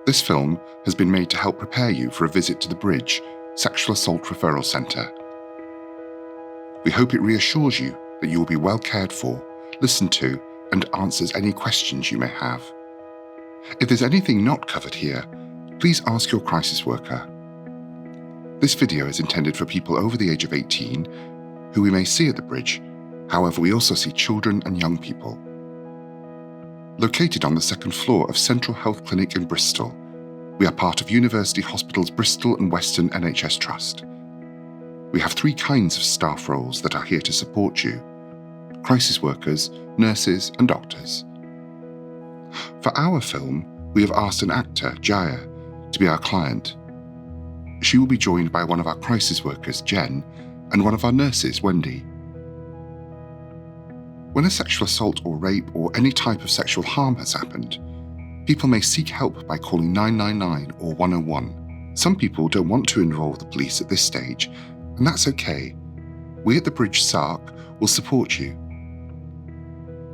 This film has been made to help prepare you for a visit to the Bridge Sexual Assault Referral Centre. We hope it reassures you that you will be well cared for, listened to, and answers any questions you may have. If there's anything not covered here, please ask your crisis worker. This video is intended for people over the age of 18 who we may see at the Bridge. However, we also see children and young people. Located on the second floor of Central Health Clinic in Bristol, we are part of University Hospitals Bristol and Western NHS Trust. We have 3 kinds of staff roles that are here to support you: crisis workers, nurses, and doctors. For our film, we have asked an actor, Jaya, to be our client. She will be joined by one of our crisis workers, Jen, and one of our nurses, Wendy. When a sexual assault or rape or any type of sexual harm has happened, people may seek help by calling 999 or 101. Some people don't want to involve the police at this stage, and that's okay. We at the Bridge SARC will support you.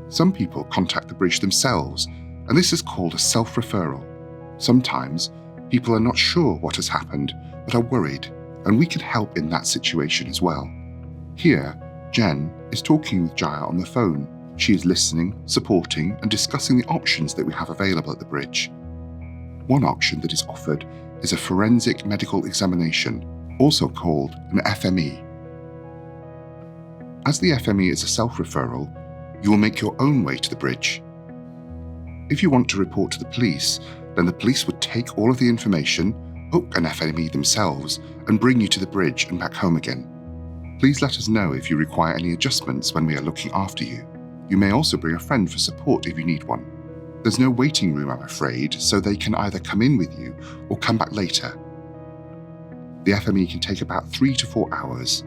Some people contact the Bridge themselves, and this is called a self-referral. Sometimes people are not sure what has happened, but are worried, and we can help in that situation as well. Here, Jen is talking with Jaya on the phone. She is listening, supporting, and discussing the options that we have available at the Bridge. One option that is offered is a forensic medical examination, also called an FME. As the FME is a self-referral, you will make your own way to the Bridge. If you want to report to the police, then the police would take all of the information, book an FME themselves, and bring you to the Bridge and back home again. Please let us know if you require any adjustments when we are looking after you. You may also bring a friend for support if you need one. There's no waiting room, I'm afraid, so they can either come in with you or come back later. The FME can take about 3 to 4 hours.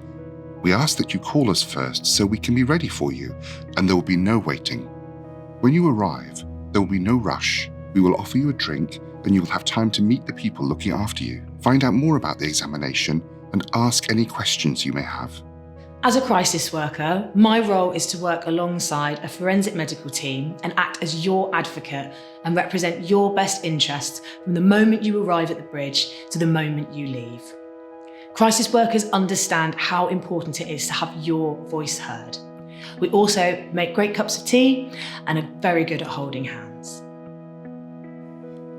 We ask that you call us first so we can be ready for you, and there will be no waiting. When you arrive, there will be no rush. We will offer you a drink, and you will have time to meet the people looking after you, find out more about the examination, and ask any questions you may have. As a crisis worker, my role is to work alongside a forensic medical team and act as your advocate and represent your best interests from the moment you arrive at the Bridge to the moment you leave. Crisis workers understand how important it is to have your voice heard. We also make great cups of tea and are very good at holding hands.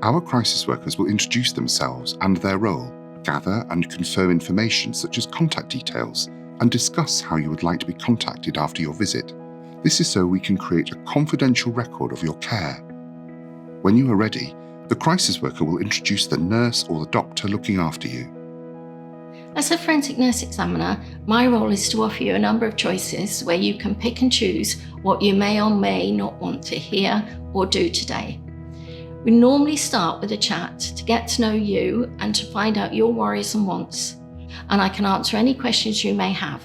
Our crisis workers will introduce themselves and their role, gather and confirm information such as contact details, and discuss how you would like to be contacted after your visit. This is so we can create a confidential record of your care. When you are ready, the crisis worker will introduce the nurse or the doctor looking after you. As a forensic nurse examiner, my role is to offer you a number of choices where you can pick and choose what you may or may not want to hear or do today. We normally start with a chat to get to know you and to find out your worries and wants, and I can answer any questions you may have.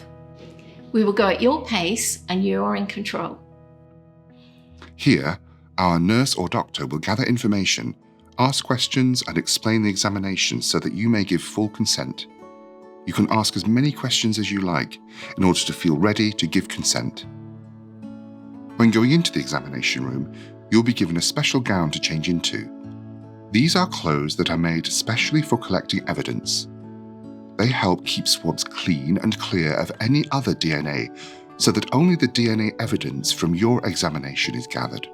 We will go at your pace and you are in control. Here, our nurse or doctor will gather information, ask questions, and explain the examination so that you may give full consent. You can ask as many questions as you like in order to feel ready to give consent. When going into the examination room, you'll be given a special gown to change into. These are clothes that are made specially for collecting evidence. They help keep swabs clean and clear of any other DNA, so that only the DNA evidence from your examination is gathered.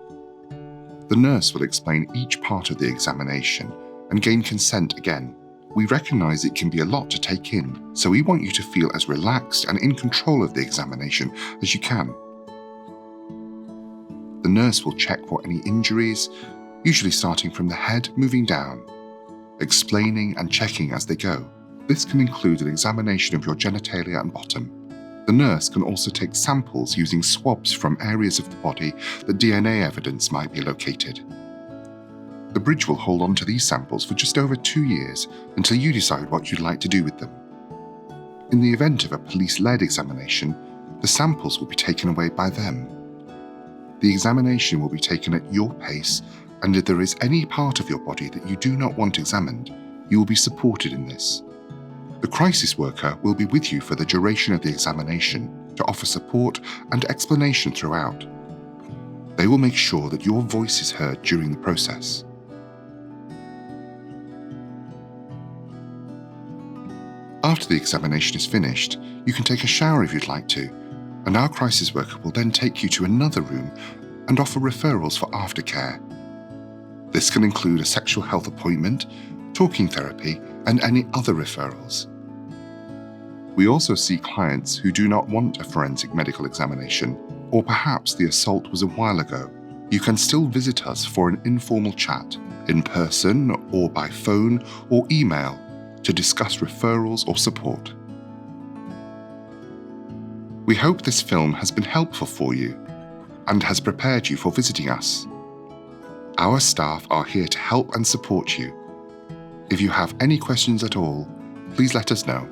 The nurse will explain each part of the examination and gain consent again. We recognise it can be a lot to take in, so we want you to feel as relaxed and in control of the examination as you can. The nurse will check for any injuries, usually starting from the head moving down, explaining and checking as they go. This can include an examination of your genitalia and bottom. The nurse can also take samples using swabs from areas of the body that DNA evidence might be located. The Bridge will hold on to these samples for just over 2 years until you decide what you'd like to do with them. In the event of a police-led examination, the samples will be taken away by them. The examination will be taken at your pace, and if there is any part of your body that you do not want examined, you will be supported in this. The crisis worker will be with you for the duration of the examination to offer support and explanation throughout. They will make sure that your voice is heard during the process. After the examination is finished, you can take a shower if you'd like to, and our crisis worker will then take you to another room and offer referrals for aftercare. This can include a sexual health appointment, talking therapy, and any other referrals. We also see clients who do not want a forensic medical examination, or perhaps the assault was a while ago. You can still visit us for an informal chat, in person or by phone or email, to discuss referrals or support. We hope this film has been helpful for you and has prepared you for visiting us. Our staff are here to help and support you. If you have any questions at all, please let us know.